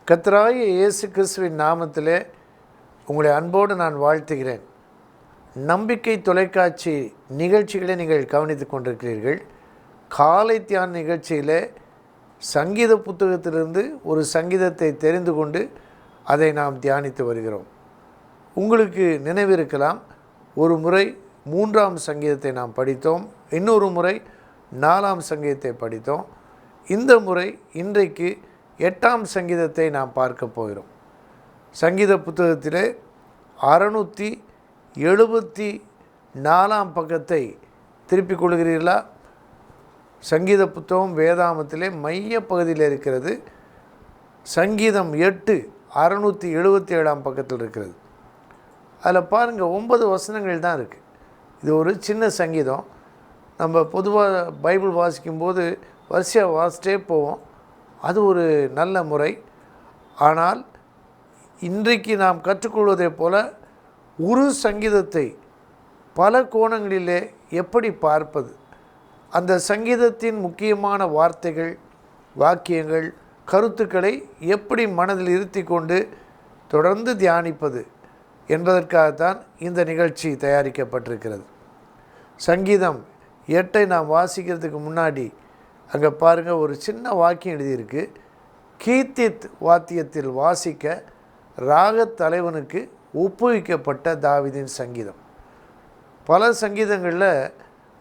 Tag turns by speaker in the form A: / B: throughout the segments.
A: கர்த்தராகிய இயேசு கிறிஸ்துவின் நாமத்திலே உங்களை அன்போடு நான் வாழ்த்துகிறேன். நம்பிக்கை தொலைக்காட்சி நிகழ்ச்சிகளை நீங்கள் கவனித்து கொண்டிருக்கிறீர்கள். காலை தியான நிகழ்ச்சியில் சங்கீத புத்தகத்திலிருந்து ஒரு சங்கீதத்தை தெரிந்து கொண்டு அதை நாம் தியானித்து வருகிறோம். உங்களுக்கு நினைவிருக்கலாம், ஒரு முறை 3ஆம் சங்கீதத்தை நாம் படித்தோம், இன்னொரு முறை 4ஆம் சங்கீதத்தை படித்தோம். இந்த முறை இன்றைக்கு 8ஆம் சங்கீதத்தை நாம் பார்க்க போகிறோம். சங்கீத புத்தகத்திலே 674ஆம் பக்கத்தை திருப்பிக் கொள்கிறீர்களா? சங்கீத புத்தகம் வேதாமத்திலே மைய பகுதியில் இருக்கிறது. சங்கீதம் 8 677ஆம் பக்கத்தில் இருக்கிறது. அதில் பாருங்கள், 9 வசனங்கள் தான் இருக்குது. இது ஒரு சின்ன சங்கீதம். நம்ம பொதுவாக பைபிள் வாசிக்கும்போது வரிசையாக வாசிட்டே போவோம். அது ஒரு நல்ல முறை. ஆனால் இன்றைக்கு நாம் கற்றுக்கொள்வதைப் போல ஒரு சங்கீதத்தை பல கோணங்களிலே எப்படி பார்ப்பது, அந்த சங்கீதத்தின் முக்கியமான வார்த்தைகள், வாக்கியங்கள், கருத்துக்களை எப்படி மனதில் இருத்தி கொண்டு தொடர்ந்து தியானிப்பது என்பதற்காகத்தான் இந்த நிகழ்ச்சி தயாரிக்கப்பட்டிருக்கிறது. சங்கீதம் 8 நாம் வாசிக்கிறதுக்கு முன்னாடி அங்கே பாருங்கள், ஒரு சின்ன வாக்கியம் எழுதியிருக்கு. கீத்தித் வாத்தியத்தில் வாசிக்க ராகத் தலைவனுக்கு ஒப்புவிக்கப்பட்ட தாவீதின் சங்கீதம். பல சங்கீதங்களில்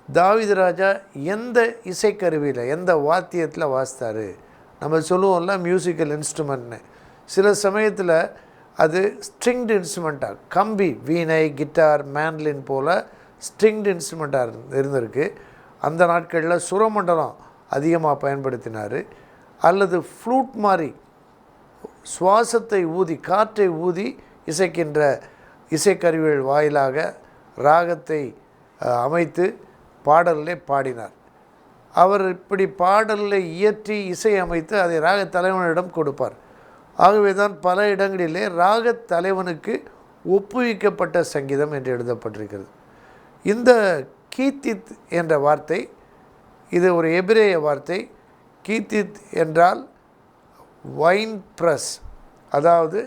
A: தாவீது ராஜா எந்த இசைக்கருவியில், எந்த வாத்தியத்தில் வாசித்தார். நம்ம சொல்லுவோம்ல மியூசிக்கல் இன்ஸ்ட்ருமெண்ட்னு. சில சமயத்தில் அது ஸ்ட்ரிங்டு இன்ஸ்ட்ருமெண்ட்டாக, கம்பி, வீணை, கிட்டார், மேண்ட்லின் போல் ஸ்ட்ரிங்டு இன்ஸ்ட்ருமெண்ட்டாக இருந்திருக்கு. அந்த நாட்களில் சுரமண்டலம் அதிகமாக பயன்படுத்தினார். அல்லது ஃப்ளூட் மாதிரி சுவாசத்தை ஊதி, காற்றை ஊதி இசைக்கின்ற இசைக்கருவிகள் வாயிலாக ராகத்தை அமைத்து பாடலில் பாடினார். அவர் இப்படி பாடலில் இயற்றி இசை அமைத்து அதை ராகத் தலைவனிடம் கொடுப்பார். ஆகவே தான் பல இடங்களிலே ராகத் தலைவனுக்கு ஒப்புவிக்கப்பட்ட சங்கீதம் என்று எழுதப்பட்டிருக்கிறது. இந்த கீத்தித் என்ற வார்த்தை, இது ஒரு எபிரேய வார்த்தை. கீத்தித் என்றால் வைன் ப்ரெஸ், அதாவது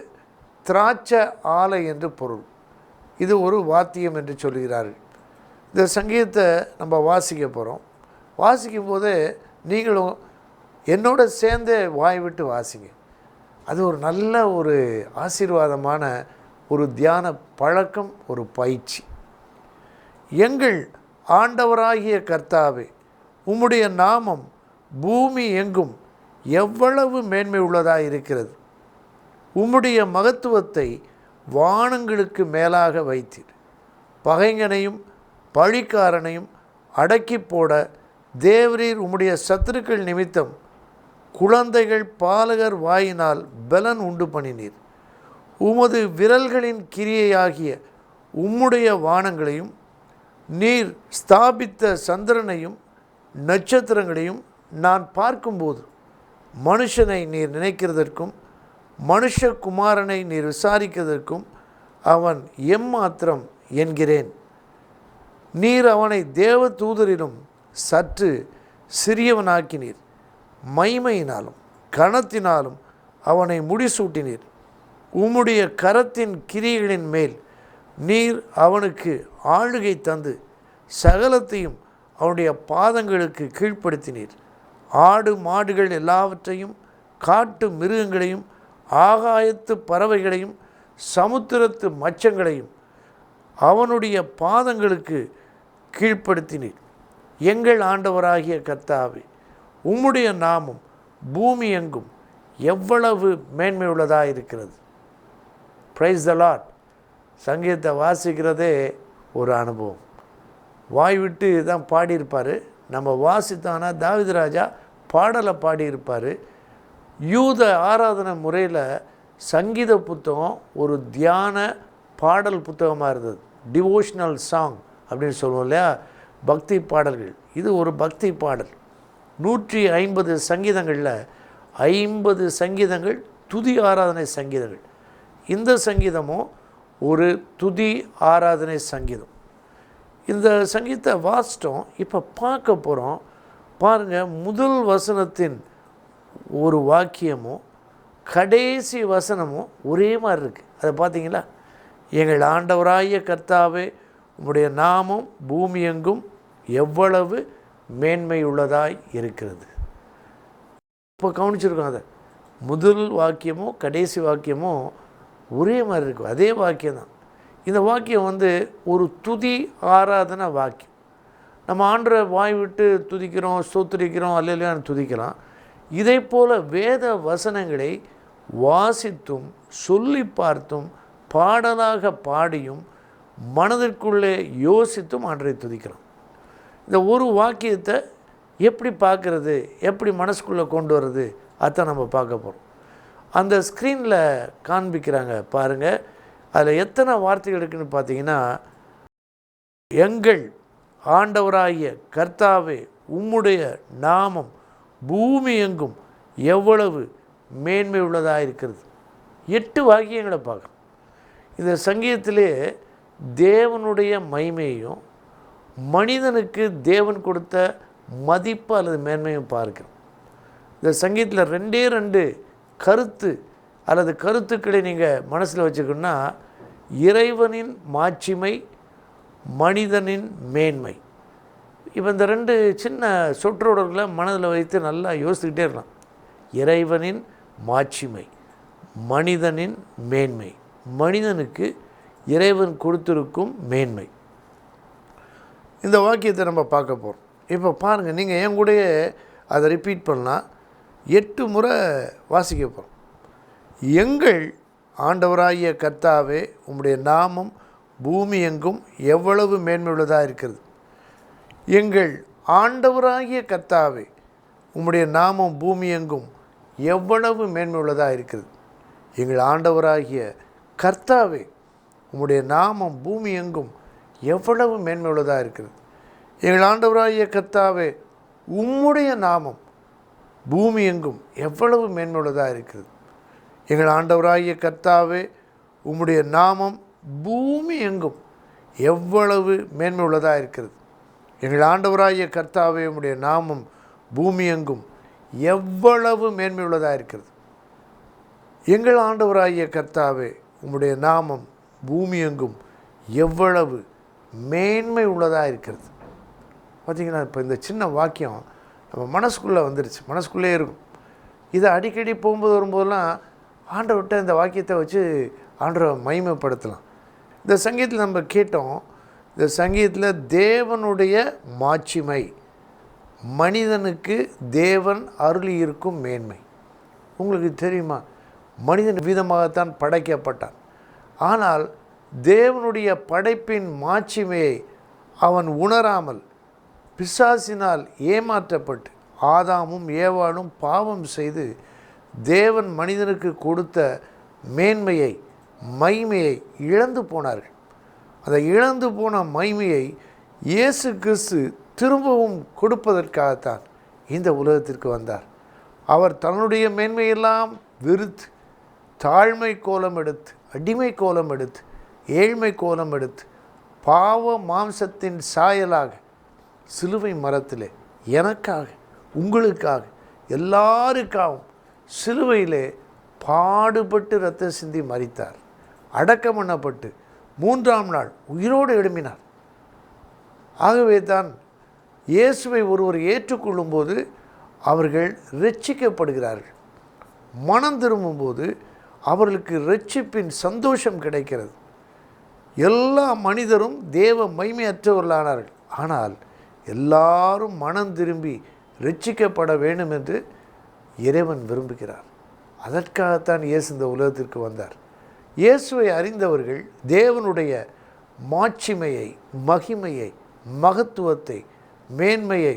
A: திராட்சை ஆலை என்று பொருள். இது ஒரு வாத்தியம் என்று சொல்கிறார்கள். இந்த சங்கீதத்தை நம்ம வாசிக்க போகிறோம். வாசிக்கும்போது நீங்களும் என்னோட சேர்ந்து வாய் விட்டு வாசிங்க. அது ஒரு நல்ல ஒரு ஆசீர்வாதமான ஒரு தியான பழக்கம், ஒரு பயிற்சி. எங்கள் ஆண்டவராகிய கர்த்தாவே, உம்முடைய நாமம் பூமி எங்கும் எவ்வளவு மேன்மை உள்ளதாக இருக்கிறது. உம்முடைய மகத்துவத்தை வானங்களுக்கு மேலாக வைத்தீர். பகைஞனையும் பழிக்காரனையும் அடக்கி போட தேவரீர் உம்முடைய சத்துருக்கள் நிமித்தம் குழந்தைகள் பாலகர் வாயினால் பலன் உண்டு பண்ணினீர். உமது விரல்களின் கிரியையாகிய உம்முடைய வானங்களையும் நீர் ஸ்தாபித்த சந்திரனையும் நட்சத்திரங்களையும் நான் பார்க்கும்போது மனுஷனை நீர் நினைக்கிறதற்கும் மனுஷகுமாரனை நீர் விசாரிக்கிறதற்கும் அவன் எம்மாத்திரம் என்கிறேன். நீர் அவனை தேவ தூதரிலும் சற்று சிறியவனாக்கினீர். மைமையினாலும் கனத்தினாலும் அவனை முடிசூட்டினீர். உம்முடைய கரத்தின் கிரியைகளின் மேல் நீர் அவனுக்கு ஆளுகை தந்து சகலத்தையும் அவனுடைய பாதங்களுக்கு கீழ்ப்படுத்தினீர். ஆடு மாடுகள் எல்லாவற்றையும், காட்டு மிருகங்களையும், ஆகாயத்து பறவைகளையும், சமுத்திரத்து மச்சங்களையும் அவனுடைய பாதங்களுக்கு கீழ்ப்படுத்தினீர். எங்கள் ஆண்டவராகிய கர்த்தாவே, உம்முடைய நாமம் பூமி எங்கும் எவ்வளவு மேன்மை உள்ளதாக இருக்கிறது. Praise the Lord. சங்கீதத்தை வாசிக்கிறதே ஒரு அனுபவம். வாய் விட்டு தான் பாடியிருப்பார். நம்ம வாசித்தானா தாவீது ராஜா பாடலை பாடியிருப்பார். யூத ஆராதனை முறையில் சங்கீத புத்தகம் ஒரு தியான பாடல் புத்தகமாக இருந்தது. டிவோஷனல் சாங் அப்படின்னு சொல்லுவோம் இல்லையா, பக்தி பாடல்கள். இது ஒரு பக்தி பாடல். 150 சங்கீதங்களில் 50 சங்கீதங்கள் துதி ஆராதனை சங்கீதங்கள். இந்த சங்கீதமும் ஒரு துதி ஆராதனை சங்கீதம். இந்த சங்கீதத்தை வாசித்தோம். இப்போ பார்க்க போகிறோம். பாருங்கள், முதல் வசனத்தின் ஒரு வாக்கியமும் கடைசி வசனமும் ஒரே மாதிரி இருக்குது. அதை பார்த்தீங்களா? எங்கள் ஆண்டவராகிய கர்த்தாவே, உம்முடைய நாமம் பூமி எங்கும் எவ்வளவு மேன்மை உள்ளதாய் இருக்கிறது. இப்போ கவனிச்சிருக்கோம். அதை முதல் வாக்கியமும் கடைசி வாக்கியமும் ஒரே மாதிரி இருக்கும். அதே வாக்கியம்தான். இந்த வாக்கியம் ஒரு துதி ஆராதனை வாக்கியம். நம்ம ஆண்டவரை வாய் விட்டு துதிக்கிறோம், ஸ்தோத்திரிக்கிறோம், அல்லேலூயான்னு துதிக்கலாம். இதை போல் வேத வசனங்களை வாசித்தும் சொல்லி பார்த்தும் பாடலாக பாடியும் மனதிற்குள்ளே யோசித்தும் ஆண்டவரை துதிக்கலாம். இந்த ஒரு வாக்கியத்தை எப்படி பார்க்குறது, எப்படி மனசுக்குள்ளே கொண்டு வர்றது, அதான் நம்ம பார்க்க போகிறோம். அந்த ஸ்க்ரீனில் காண்பிக்கிறாங்க பாருங்கள். அதில் எத்தனை வார்த்தைகள் இருக்குதுன்னு பார்த்தீங்கன்னா, எங்கள் ஆண்டவராகிய கர்த்தாவே, உம்முடைய நாமம் பூமி எங்கும் எவ்வளவு மேன்மை உள்ளதாக இருக்கிறது. 8 வாக்கியங்களை பார்க்குறோம். இந்த சங்கீதத்திலே தேவனுடைய மகிமையையும் மனிதனுக்கு தேவன் கொடுத்த மதிப்பு அல்லது மேன்மையும் பார்க்கிறோம். இந்த சங்கீதத்தில் 2 கருத்து அல்லது கருத்துக்களை நீங்கள் மனசில் வச்சுக்கணுன்னா, இறைவனின் மாட்சிமை, மனிதனின் மேன்மை. இப்போ இந்த 2 சின்ன சொற்றொடர்களை மனதில் வைத்து நல்லா யோசிச்சுக்கிட்டே இருக்கலாம். இறைவனின் மாட்சிமை, மனிதனின் மேன்மை. மனிதனுக்கு இறைவன் கொடுத்திருக்கும் மேன்மை. இந்த வாக்கியத்தை நம்ம பார்க்க போகிறோம். இப்போ பாருங்கள், நீங்கள் என் கூடயே அதை ரிப்பீட் பண்ணலாம். 8 முறை வாசிக்க போகிறோம். எங்கள் ஆண்டவராகிய கர்த்தாவே, உம்முடைய நாமம் பூமி எங்கும் எவ்வளவு மேன்மை உள்ளதாக இருக்கிறது. எங்கள் ஆண்டவராகிய கர்த்தாவே, உம்முடைய நாமம் பூமி எங்கும் எவ்வளவு மேன்மை உள்ளதாக இருக்கிறது. எங்கள் ஆண்டவராகிய கர்த்தாவே, உம்முடைய நாமம் பூமி எங்கும் எவ்வளவு மேன்மை உள்ளதாக இருக்கிறது. எங்கள் ஆண்டவராகிய கர்த்தாவே, உம்முடைய நாமம் பூமி எங்கும் எவ்வளவு மேன்மை உள்ளதாக இருக்கிறது. எங்கள் ஆண்டவராகிய கர்த்தாவே, உம்முடைய நாமம் பூமி எங்கும் எவ்வளவு மேன்மை உள்ளதாக இருக்கிறது. எங்கள் ஆண்டவராகிய கர்த்தாவே, உம்முடைய நாமம் பூமி எங்கும் எவ்வளவு மேன்மை உள்ளதாக இருக்கிறது. எங்கள் ஆண்டவராகிய கர்த்தாவே, உம்முடைய நாமம் பூமி எங்கும் எவ்வளவு மேன்மை உள்ளதாக இருக்கிறது. பார்த்திங்கன்னா, இப்போ இந்த சின்ன வாக்கியம் நம்ம மனசுக்குள்ளே வந்துருச்சு, மனசுக்குள்ளே இருக்கும். இதை அடிக்கடி போகும்போது வரும்போதெல்லாம் ஆண்டவர்கிட்ட இந்த வாக்கியத்தை வச்சு ஆண்டவரை மகிமைப்படுத்தலாம். இந்த சங்கீதத்தில் நம்ம கேட்டோம், இந்த சங்கீதத்தில் தேவனுடைய மாட்சிமை, மனிதனுக்கு தேவன் அருளி இருக்கும் மேன்மை. உங்களுக்கு தெரியுமா, மனிதன் விதமாகத்தான் படைக்கப்பட்டான். ஆனால் தேவனுடைய படைப்பின் மாட்சிமையை அவன் உணராமல் பிசாசினால் ஏமாற்றப்பட்டு ஆதாமும் ஏவாளும் பாவம் செய்து தேவன் மனிதனுக்கு கொடுத்த மேன்மையை, மகிமையை இழந்து போனார்கள். அந்த இழந்து போன மகிமையை இயேசு கிறிஸ்து திரும்பவும் கொடுப்பதற்காகத்தான் இந்த உலகத்திற்கு வந்தார். அவர் தன்னுடைய மேன்மையெல்லாம் வெறுத்து தாழ்மை கோலம் எடுத்து, அடிமை கோலம் எடுத்து, ஏழ்மை கோலம் எடுத்து, பாவ மாம்சத்தின் சாயலாக சிலுவை மரத்திலே எனக்காக, உங்களுக்காக, எல்லாருக்காகவும் சிலுவையிலே பாடுபட்டு இரத்தம் சிந்தி மரித்தார். அடக்கம் பண்ணப்பட்டு 3ஆம் நாள் உயிரோடு எழும்பினார். ஆகவே தான் இயேசுவை ஒருவர் ஏற்றுக்கொள்ளும்போது அவர்கள் இரட்சிக்கப்படுகிறார்கள். மனம் திரும்பும்போது அவர்களுக்கு இரட்சிப்பின் சந்தோஷம் கிடைக்கிறது. எல்லா மனிதரும் தேவ மகிமையற்றவர்களானார்கள். ஆனால் எல்லாரும் மனம் திரும்பி இரட்சிக்கப்பட வேண்டும் என்று இறைவன் விரும்புகிறார். அதற்காகத்தான் இயேசு இந்த உலகத்திற்கு வந்தார். இயேசுவை அறிந்தவர்கள் தேவனுடைய மாட்சிமையை, மகிமையை, மகத்துவத்தை, மேன்மையை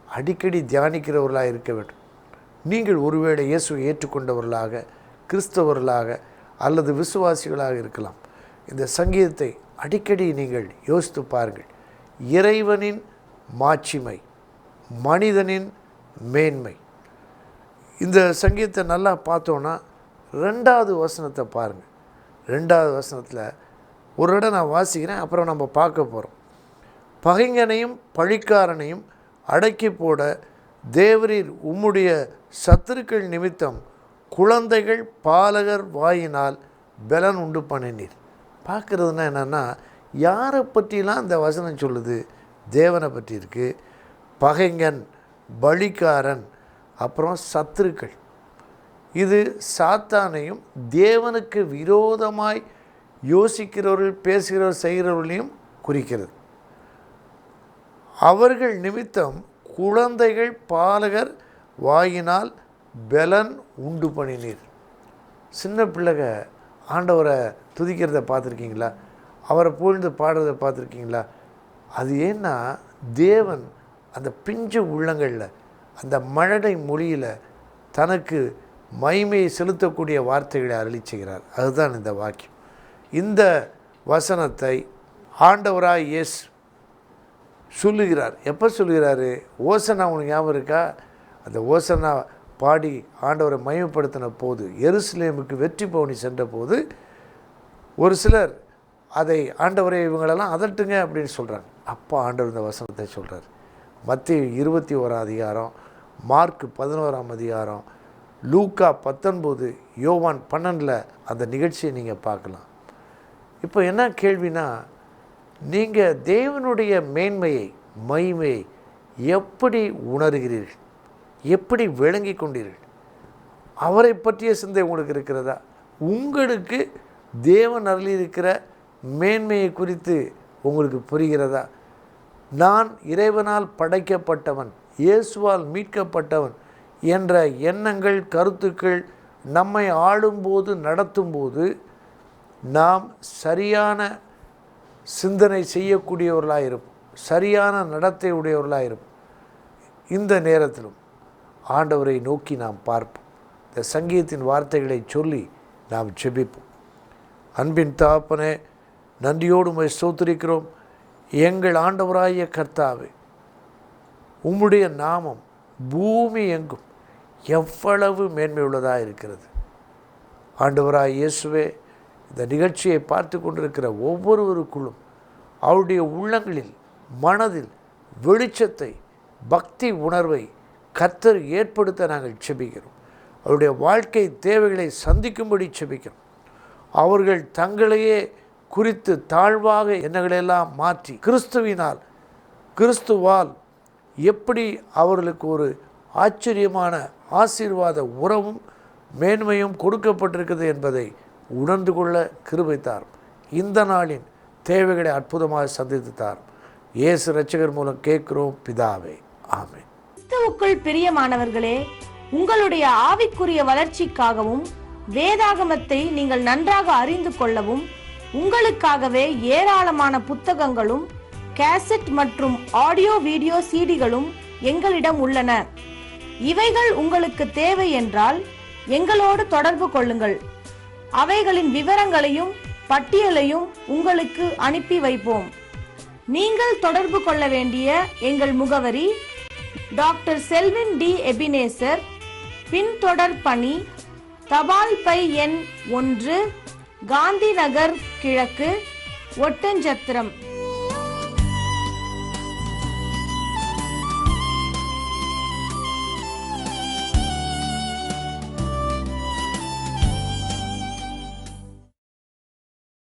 A: அடிக்கடி தியானிக்கிறவர்களாக இருக்க வேண்டும். நீங்கள் ஒருவேளை இயேசுவை ஏற்றுக்கொண்டவர்களாக, கிறிஸ்தவர்களாக அல்லது விசுவாசிகளாக இருக்கலாம். இந்த சங்கீதத்தை அடிக்கடி நீங்கள் யோசித்து பாருங்கள். இறைவனின் மாட்சிமை, மனிதனின் மேன்மை. இந்த சங்கீதத்தை நல்லா பார்த்தோன்னா 2வது வசனத்தை பாருங்கள். 2வது வசனத்தில் ஒரு இடம் நான் வாசிக்கிறேன், அப்புறம் நம்ம பார்க்க போகிறோம். பகைஞனையும் பழிக்காரனையும் அடக்கி போட தேவரீர் உம்முடைய சத்துருக்கள் நிமித்தம் குழந்தைகள் பாலகர் வாயினால் பலன் உண்டு பண்ணினீர். பார்க்குறதுனா என்னென்னா, யாரை பற்றிலாம் இந்த வசனம் சொல்லுது? தேவனை பற்றி இருக்குது. பகைங்கன், பலிக்காரன், அப்புறம் சத்துருக்கள். இது சாத்தானையும் தேவனுக்கு விரோதமாய் யோசிக்கிறவர்கள், பேசுகிறவர், செய்கிறவர்களையும் குறிக்கிறது. அவர்கள் நிமித்தம் குழந்தைகள் பாலகர் வாயினால் பலன் உண்டு பண்ணினீர். சின்ன பிள்ளைக ஆண்டவரை துதிக்கிறத பார்த்துருக்கீங்களா? அவரை புகழ்ந்து பாடுறதை பார்த்துருக்கீங்களா? அது ஏன்னா தேவன் அந்த பிஞ்சு உள்ளங்களில், அந்த மழலை மொழியில் தனக்கு மகிமையை செலுத்தக்கூடிய வார்த்தைகளை அருளி செய்கிறார். அதுதான் இந்த வாக்கியம். இந்த வசனத்தை ஆண்டவராய் இயேசு சொல்லுகிறார். எப்போ சொல்லுகிறாரு? ஓசன்னா உனக்கு ஞாபகம் இருக்கா? அந்த ஓசன்னா பாடி ஆண்டவரை மகிமைப்படுத்தின போது, எருசலேமுக்கு வெற்றி பவனி சென்ற போது ஒரு சிலர் அதை ஆண்டவரை இவங்களெல்லாம் அதட்டுங்க அப்படின்னு சொல்கிறாங்க. அப்போ ஆண்டவர் இந்த வசனத்தை சொல்கிறார். மத்தேயு 21 அதிகாரம், மார்க் 11 அதிகாரம், லூக்கா 19, யோவான் 12 அந்த நிகழ்ச்சியை நீங்கள் பார்க்கலாம். இப்போ என்ன கேள்வினா, நீங்கள் தேவனுடைய மேன்மையை, மகிமையை எப்படி உணர்கிறீர்கள்? எப்படி விளங்கி கொண்டீர்கள்? அவரை பற்றிய சிந்தை உங்களுக்கு இருக்கிறதா? உங்களுக்கு தேவன் அருளியிருக்கிற மேன்மையை குறித்து உங்களுக்கு புரிகிறதா? நான் இறைவனால் படைக்கப்பட்டவன், இயேசுவால் மீட்கப்பட்டவன் என்ற எண்ணங்கள், கருத்துக்கள் நம்மை ஆளும்போது, நடத்தும்போது நாம் சரியான சிந்தனை செய்யக்கூடியவர்களாக இருப்போம், சரியான நடத்தை உடையவர்களாக இருப்போம். இந்த நேரத்திலும் ஆண்டவரை நோக்கி நாம் பார்ப்போம். இந்த சங்கீதத்தின் வார்த்தைகளை சொல்லி நாம் ஜெபிப்போம். அன்பின் தகப்பனே, நன்றியோடு உம்மை ஸ்தோத்திரிக்கிறோம். எங்கள் ஆண்டவராகிய கர்த்தாவே, உம்முடைய நாமம் பூமி எங்கும் எவ்வளவு மேன்மை உள்ளதாக இருக்கிறது. ஆண்டவராய் இயேசுவே, இந்த நிகழ்ச்சியை பார்த்து கொண்டிருக்கிற ஒவ்வொருவருக்குள்ளும் அவருடைய உள்ளங்களில், மனதில் வெளிச்சத்தை, பக்தி உணர்வை கர்த்தர் ஏற்படுத்த நாங்கள் செபிக்கிறோம். அவருடைய வாழ்க்கை தேவைகளை சந்திக்கும்படி செபிக்கிறோம். அவர்கள் தங்களையே குறித்து தாழ்வாக எண்ணங்களெல்லாம் மாற்றி கிறிஸ்துவினால், கிறிஸ்துவால் எப்படி அவர்களுக்கு ஒரு ஆச்சரியமான ஆசீர்வாத உறவும் மேன்மையும் கொடுக்கப்பட்டிருக்கிறது என்பதை உணர்ந்து கொள்ள கிருபை தாரும். இந்த நாளின் தேவைகளை அற்புதமாக சந்தித்து தாரும். இயேசு இரட்சகர் மூலம் கேட்கிறோம் பிதாவே, ஆமென்.
B: கிறிஸ்துவுக்குள் பிரியமானவர்களே, உங்களுடைய ஆவிக்குரிய வளர்ச்சிக்காகவும் வேதாகமத்தை நீங்கள் நன்றாக அறிந்து கொள்ளவும் உங்களுக்காகவே ஏராளமான புத்தகங்களும், கேசட் மற்றும் ஆடியோ வீடியோ சிடிகளும் எங்களிடம் உள்ளன. இவைகள் உங்களுக்கு தேவை என்றால் எங்களோடு தொடர்பு கொள்ளுங்கள். அவைகளின் விவரங்களையும் பட்டியலையும் உங்களுக்கு அனுப்பி வைப்போம். நீங்கள் தொடர்பு கொள்ள வேண்டிய எங்கள் முகவரி: டாக்டர் செல்வின் டி எபினேசர், பின்தொடர் பணி, தபால் பை எண் 1, காந்தி நகர் கிழக்கு, ஒட்டஞ்சத்திரம்.